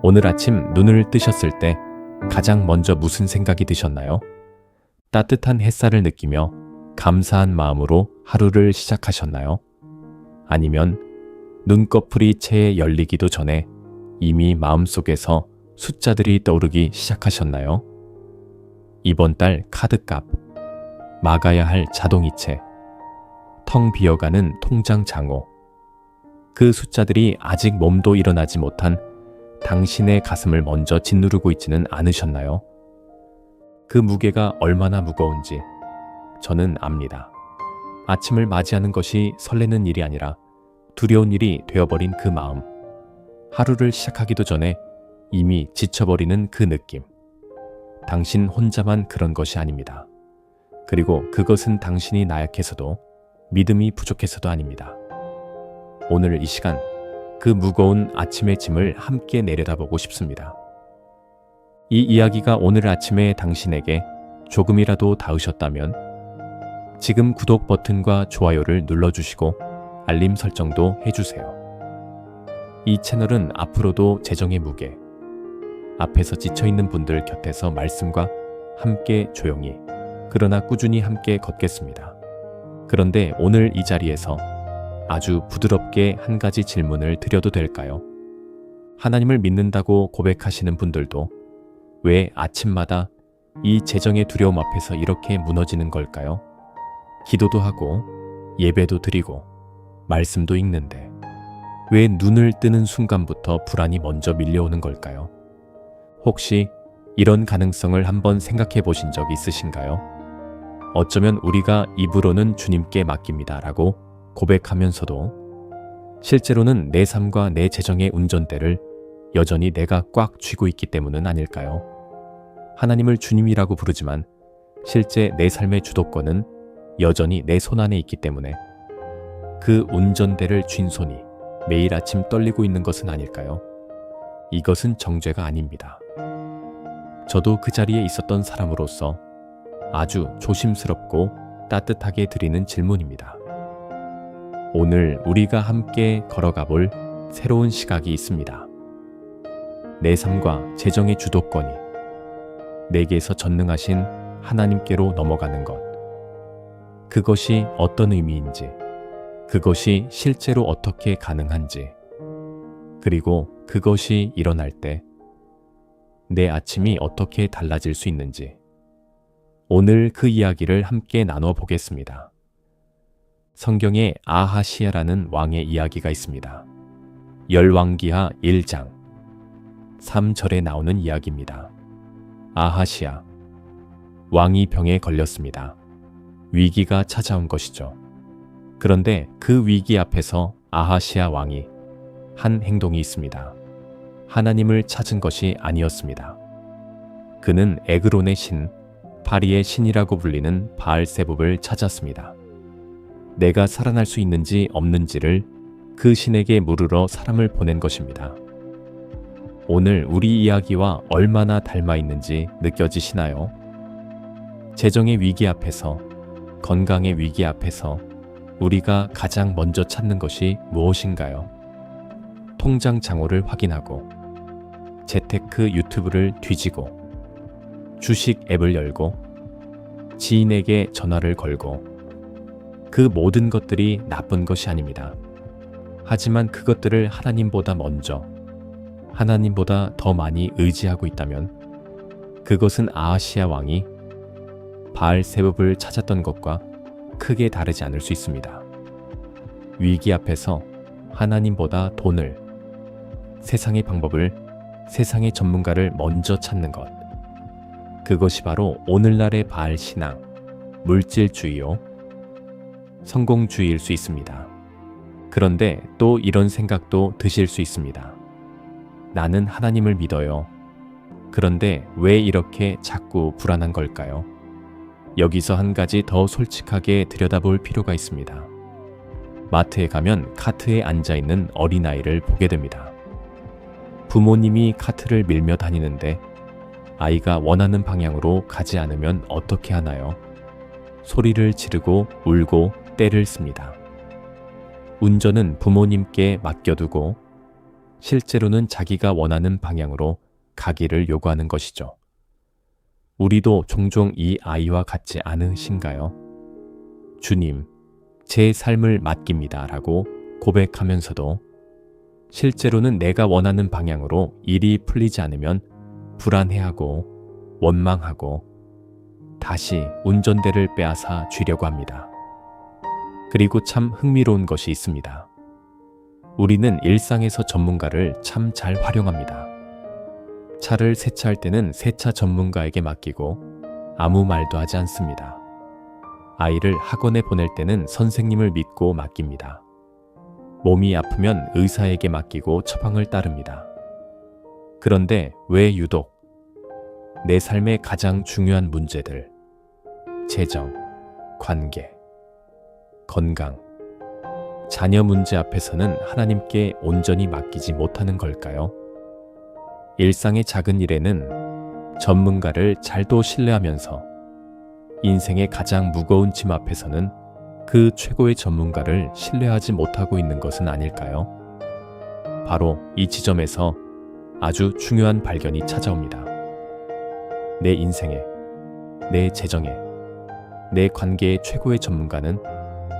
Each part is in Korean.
오늘 아침 눈을 뜨셨을 때 가장 먼저 무슨 생각이 드셨나요? 따뜻한 햇살을 느끼며 감사한 마음으로 하루를 시작하셨나요? 아니면 눈꺼풀이 채 열리기도 전에 이미 마음속에서 숫자들이 떠오르기 시작하셨나요? 이번 달 카드값, 막아야 할 자동이체, 텅 비어가는 통장 잔고, 그 숫자들이 아직 몸도 일어나지 못한 당신의 가슴을 먼저 짓누르고 있지는 않으셨나요? 그 무게가 얼마나 무거운지 저는 압니다. 아침을 맞이하는 것이 설레는 일이 아니라 두려운 일이 되어버린 그 마음, 하루를 시작하기도 전에 이미 지쳐버리는 그 느낌. 당신 혼자만 그런 것이 아닙니다. 그리고 그것은 당신이 나약해서도 믿음이 부족해서도 아닙니다. 오늘 이 시간 그 무거운 아침의 짐을 함께 내려다보고 싶습니다. 이 이야기가 오늘 아침에 당신에게 조금이라도 닿으셨다면 지금 구독 버튼과 좋아요를 눌러주시고 알림 설정도 해주세요. 이 채널은 앞으로도 재정의 무게, 앞에서 지쳐있는 분들 곁에서 말씀과 함께 조용히 그러나 꾸준히 함께 걷겠습니다. 그런데 오늘 이 자리에서 아주 부드럽게 한 가지 질문을 드려도 될까요? 하나님을 믿는다고 고백하시는 분들도 왜 아침마다 이 재정의 두려움 앞에서 이렇게 무너지는 걸까요? 기도도 하고 예배도 드리고 말씀도 읽는데 왜 눈을 뜨는 순간부터 불안이 먼저 밀려오는 걸까요? 혹시 이런 가능성을 한번 생각해 보신 적 있으신가요? 어쩌면 우리가 입으로는 주님께 맡깁니다 라고 고백하면서도 실제로는 내 삶과 내 재정의 운전대를 여전히 내가 꽉 쥐고 있기 때문은 아닐까요? 하나님을 주님이라고 부르지만 실제 내 삶의 주도권은 여전히 내 손안에 있기 때문에 그 운전대를 쥔 손이 매일 아침 떨리고 있는 것은 아닐까요? 이것은 정죄가 아닙니다. 저도 그 자리에 있었던 사람으로서 아주 조심스럽고 따뜻하게 드리는 질문입니다. 오늘 우리가 함께 걸어가 볼 새로운 시각이 있습니다. 내 삶과 재정의 주도권이 내게서 전능하신 하나님께로 넘어가는 것. 그것이 어떤 의미인지, 그것이 실제로 어떻게 가능한지, 그리고 그것이 일어날 때 내 아침이 어떻게 달라질 수 있는지, 오늘 그 이야기를 함께 나눠 보겠습니다. 성경에 아하시야라는 왕의 이야기가 있습니다. 열왕기하 1장 3절에 나오는 이야기입니다. 아하시야, 왕이 병에 걸렸습니다. 위기가 찾아온 것이죠. 그런데 그 위기 앞에서 아하시야 왕이 한 행동이 있습니다. 하나님을 찾은 것이 아니었습니다. 그는 에그론의 신, 바리의 신이라고 불리는 바알세붑을 찾았습니다. 내가 살아날 수 있는지 없는지를 그 신에게 물으러 사람을 보낸 것입니다. 오늘 우리 이야기와 얼마나 닮아 있는지 느껴지시나요? 재정의 위기 앞에서, 건강의 위기 앞에서 우리가 가장 먼저 찾는 것이 무엇인가요? 통장 잔고를 확인하고, 재테크 유튜브를 뒤지고, 주식 앱을 열고, 지인에게 전화를 걸고, 그 모든 것들이 나쁜 것이 아닙니다. 하지만 그것들을 하나님보다 먼저, 하나님보다 더 많이 의지하고 있다면 그것은 아하시야 왕이 바알세붑을 찾았던 것과 크게 다르지 않을 수 있습니다. 위기 앞에서 하나님보다 돈을, 세상의 방법을, 세상의 전문가를 먼저 찾는 것. 그것이 바로 오늘날의 바알 신앙, 물질주의요, 성공주의일 수 있습니다. 그런데 또 이런 생각도 드실 수 있습니다. 나는 하나님을 믿어요. 그런데 왜 이렇게 자꾸 불안한 걸까요? 여기서 한 가지 더 솔직하게 들여다볼 필요가 있습니다. 마트에 가면 카트에 앉아있는 어린아이를 보게 됩니다. 부모님이 카트를 밀며 다니는데 아이가 원하는 방향으로 가지 않으면 어떻게 하나요? 소리를 지르고 울고 떼를 씁니다. 운전은 부모님께 맡겨두고 실제로는 자기가 원하는 방향으로 가기를 요구하는 것이죠. 우리도 종종 이 아이와 같지 않으신가요? 주님, 제 삶을 맡깁니다 라고 고백하면서도 실제로는 내가 원하는 방향으로 일이 풀리지 않으면 불안해하고 원망하고 다시 운전대를 빼앗아 쥐려고 합니다. 그리고 참 흥미로운 것이 있습니다. 우리는 일상에서 전문가를 참 잘 활용합니다. 차를 세차할 때는 세차 전문가에게 맡기고 아무 말도 하지 않습니다. 아이를 학원에 보낼 때는 선생님을 믿고 맡깁니다. 몸이 아프면 의사에게 맡기고 처방을 따릅니다. 그런데 왜 유독 내 삶의 가장 중요한 문제들, 재정, 관계, 건강, 자녀 문제 앞에서는 하나님께 온전히 맡기지 못하는 걸까요? 일상의 작은 일에는 전문가를 잘도 신뢰하면서 인생의 가장 무거운 짐 앞에서는 그 최고의 전문가를 신뢰하지 못하고 있는 것은 아닐까요? 바로 이 지점에서 아주 중요한 발견이 찾아옵니다. 내 인생에, 내 재정에, 내 관계의 최고의 전문가는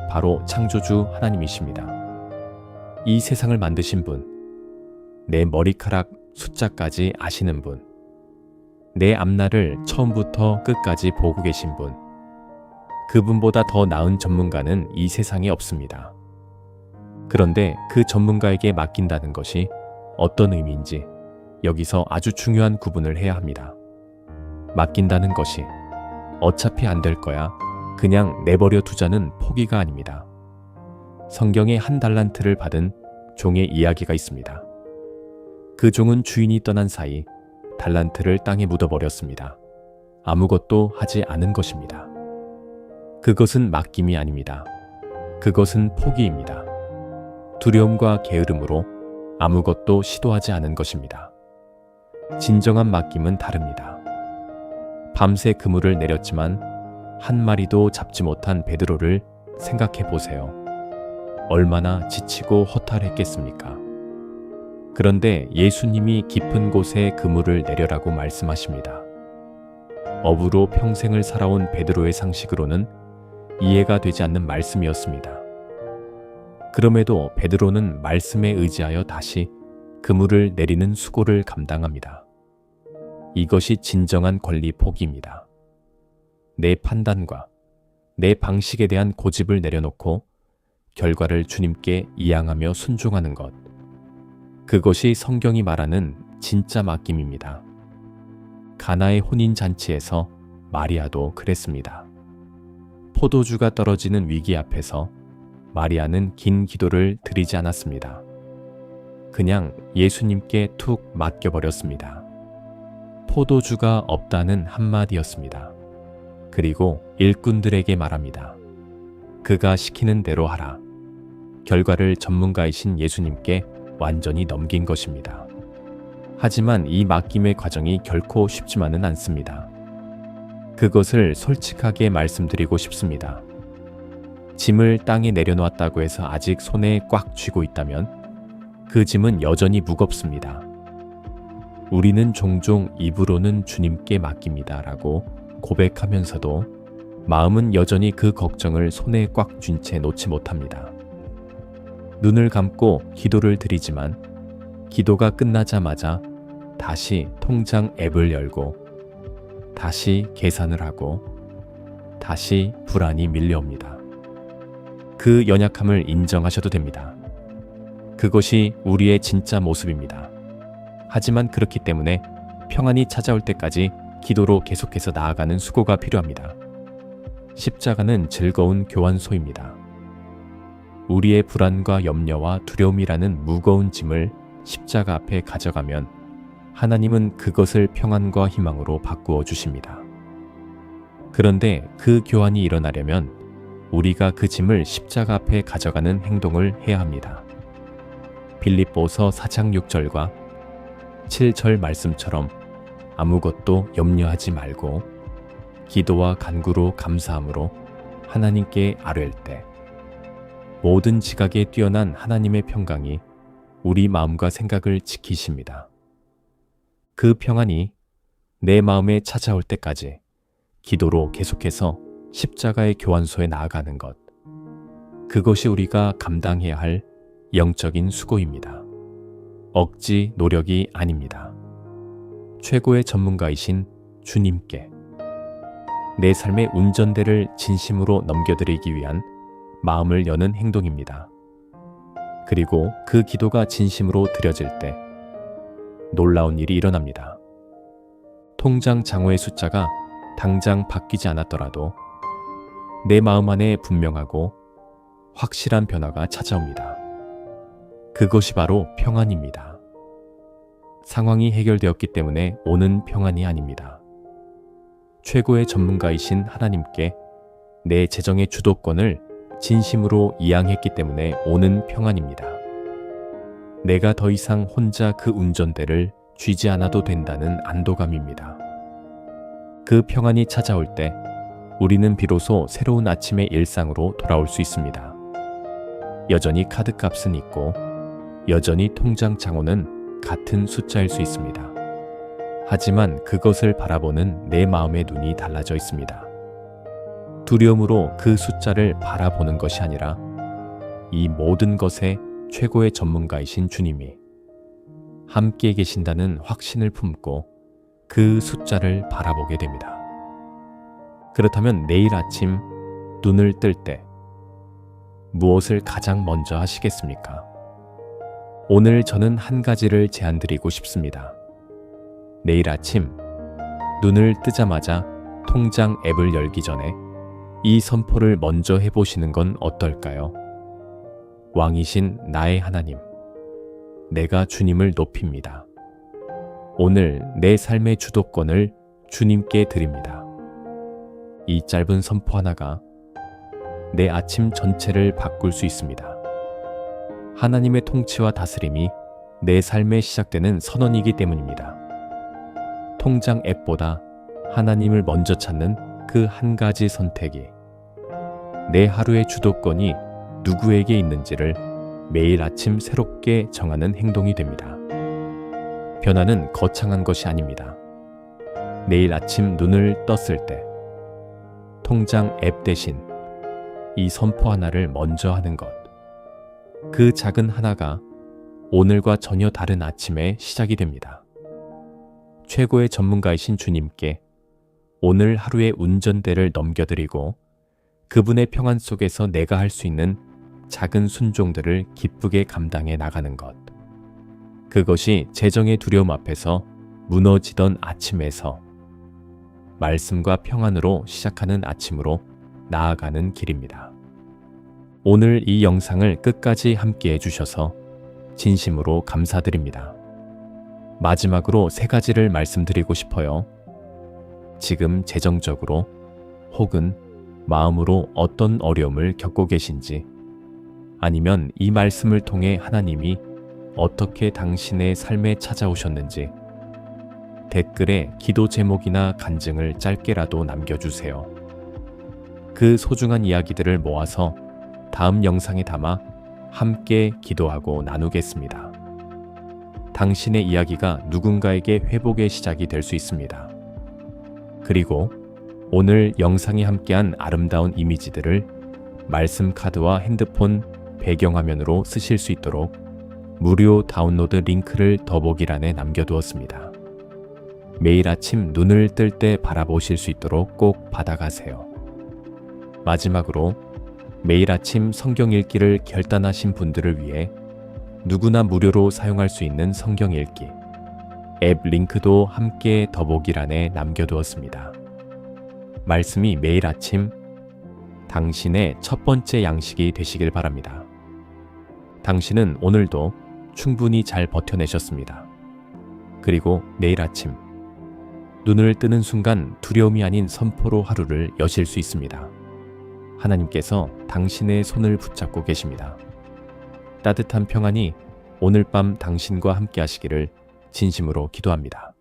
바로 창조주 하나님이십니다. 이 세상을 만드신 분, 내 머리카락 숫자까지 아시는 분, 내 앞날을 처음부터 끝까지 보고 계신 분, 그분보다 더 나은 전문가는 이 세상에 없습니다. 그런데 그 전문가에게 맡긴다는 것이 어떤 의미인지 여기서 아주 중요한 구분을 해야 합니다. 맡긴다는 것이 어차피 안 될 거야, 그냥 내버려 두자는 포기가 아닙니다. 성경에 한 달란트를 받은 종의 이야기가 있습니다. 그 종은 주인이 떠난 사이 달란트를 땅에 묻어버렸습니다. 아무것도 하지 않은 것입니다. 그것은 맡김이 아닙니다. 그것은 포기입니다. 두려움과 게으름으로 아무것도 시도하지 않은 것입니다. 진정한 맡김은 다릅니다. 밤새 그물을 내렸지만 한 마리도 잡지 못한 베드로를 생각해 보세요. 얼마나 지치고 허탈했겠습니까? 그런데 예수님이 깊은 곳에 그물을 내려라고 말씀하십니다. 어부로 평생을 살아온 베드로의 상식으로는 이해가 되지 않는 말씀이었습니다. 그럼에도 베드로는 말씀에 의지하여 다시 그물을 내리는 수고를 감당합니다. 이것이 진정한 권리 포기입니다. 내 판단과 내 방식에 대한 고집을 내려놓고 결과를 주님께 이양하며 순종하는 것. 그것이 성경이 말하는 진짜 맡김입니다. 가나의 혼인잔치에서 마리아도 그랬습니다. 포도주가 떨어지는 위기 앞에서 마리아는 긴 기도를 드리지 않았습니다. 그냥 예수님께 툭 맡겨버렸습니다. 포도주가 없다는 한마디였습니다. 그리고 일꾼들에게 말합니다. 그가 시키는 대로 하라. 결과를 전문가이신 예수님께 완전히 넘긴 것입니다. 하지만 이 맡김의 과정이 결코 쉽지만은 않습니다. 그것을 솔직하게 말씀드리고 싶습니다. 짐을 땅에 내려놓았다고 해서 아직 손에 꽉 쥐고 있다면 그 짐은 여전히 무겁습니다. 우리는 종종 입으로는 주님께 맡깁니다 라고 고백하면서도 마음은 여전히 그 걱정을 손에 꽉 쥔 채 놓지 못합니다. 눈을 감고 기도를 드리지만 기도가 끝나자마자 다시 통장 앱을 열고 다시 계산을 하고 다시 불안이 밀려옵니다. 그 연약함을 인정하셔도 됩니다. 그것이 우리의 진짜 모습입니다. 하지만 그렇기 때문에 평안이 찾아올 때까지 기도로 계속해서 나아가는 수고가 필요합니다. 십자가는 즐거운 교환소입니다. 우리의 불안과 염려와 두려움이라는 무거운 짐을 십자가 앞에 가져가면 하나님은 그것을 평안과 희망으로 바꾸어 주십니다. 그런데 그 교환이 일어나려면 우리가 그 짐을 십자가 앞에 가져가는 행동을 해야 합니다. 빌립보서 4장 6절과 7절 말씀처럼 아무것도 염려하지 말고 기도와 간구로 감사함으로 하나님께 아뢰을 때 모든 지각에 뛰어난 하나님의 평강이 우리 마음과 생각을 지키십니다. 그 평안이 내 마음에 찾아올 때까지 기도로 계속해서 십자가의 교환소에 나아가는 것, 그것이 우리가 감당해야 할 영적인 수고입니다. 억지 노력이 아닙니다. 최고의 전문가이신 주님께 내 삶의 운전대를 진심으로 넘겨드리기 위한 마음을 여는 행동입니다. 그리고 그 기도가 진심으로 드려질 때 놀라운 일이 일어납니다. 통장 잔고의 숫자가 당장 바뀌지 않았더라도 내 마음 안에 분명하고 확실한 변화가 찾아옵니다. 그것이 바로 평안입니다. 상황이 해결되었기 때문에 오는 평안이 아닙니다. 최고의 전문가이신 하나님께 내 재정의 주도권을 진심으로 이양했기 때문에 오는 평안입니다. 내가 더 이상 혼자 그 운전대를 쥐지 않아도 된다는 안도감입니다. 그 평안이 찾아올 때 우리는 비로소 새로운 아침의 일상으로 돌아올 수 있습니다. 여전히 카드값은 있고 여전히 통장 잔고는 같은 숫자일 수 있습니다. 하지만 그것을 바라보는 내 마음의 눈이 달라져 있습니다. 두려움으로 그 숫자를 바라보는 것이 아니라 이 모든 것의 최고의 전문가이신 주님이 함께 계신다는 확신을 품고 그 숫자를 바라보게 됩니다. 그렇다면 내일 아침 눈을 뜰 때 무엇을 가장 먼저 하시겠습니까? 오늘 저는 한 가지를 제안드리고 싶습니다. 내일 아침 눈을 뜨자마자 통장 앱을 열기 전에 이 선포를 먼저 해보시는 건 어떨까요? 왕이신 나의 하나님, 내가 주님을 높입니다. 오늘 내 삶의 주도권을 주님께 드립니다. 이 짧은 선포 하나가 내 아침 전체를 바꿀 수 있습니다. 하나님의 통치와 다스림이 내 삶에 시작되는 선언이기 때문입니다. 통장 앱보다 하나님을 먼저 찾는 그 한 가지 선택이 내 하루의 주도권이 누구에게 있는지를 매일 아침 새롭게 정하는 행동이 됩니다. 변화는 거창한 것이 아닙니다. 내일 아침 눈을 떴을 때 통장 앱 대신 이 선포 하나를 먼저 하는 것, 그 작은 하나가 오늘과 전혀 다른 아침의 시작이 됩니다. 최고의 전문가이신 주님께 오늘 하루의 운전대를 넘겨드리고 그분의 평안 속에서 내가 할 수 있는 작은 순종들을 기쁘게 감당해 나가는 것. 그것이 재정의 두려움 앞에서 무너지던 아침에서 말씀과 평안으로 시작하는 아침으로 나아가는 길입니다. 오늘 이 영상을 끝까지 함께 해주셔서 진심으로 감사드립니다. 마지막으로 3가지를 말씀드리고 싶어요. 지금 재정적으로 혹은 마음으로 어떤 어려움을 겪고 계신지, 아니면 이 말씀을 통해 하나님이 어떻게 당신의 삶에 찾아오셨는지 댓글에 기도 제목이나 간증을 짧게라도 남겨주세요. 그 소중한 이야기들을 모아서 다음 영상에 담아 함께 기도하고 나누겠습니다. 당신의 이야기가 누군가에게 회복의 시작이 될 수 있습니다. 그리고 오늘 영상이 함께한 아름다운 이미지들을 말씀 카드와 핸드폰 배경화면으로 쓰실 수 있도록 무료 다운로드 링크를 더보기란에 남겨두었습니다. 매일 아침 눈을 뜰 때 바라보실 수 있도록 꼭 받아가세요. 마지막으로 매일 아침 성경 읽기를 결단하신 분들을 위해 누구나 무료로 사용할 수 있는 성경 읽기 앱 링크도 함께 더보기란에 남겨두었습니다. 말씀이 매일 아침 당신의 첫 번째 양식이 되시길 바랍니다. 당신은 오늘도 충분히 잘 버텨내셨습니다. 그리고 내일 아침 눈을 뜨는 순간 두려움이 아닌 선포로 하루를 여실 수 있습니다. 하나님께서 당신의 손을 붙잡고 계십니다. 따뜻한 평안이 오늘 밤 당신과 함께 하시기를 진심으로 기도합니다.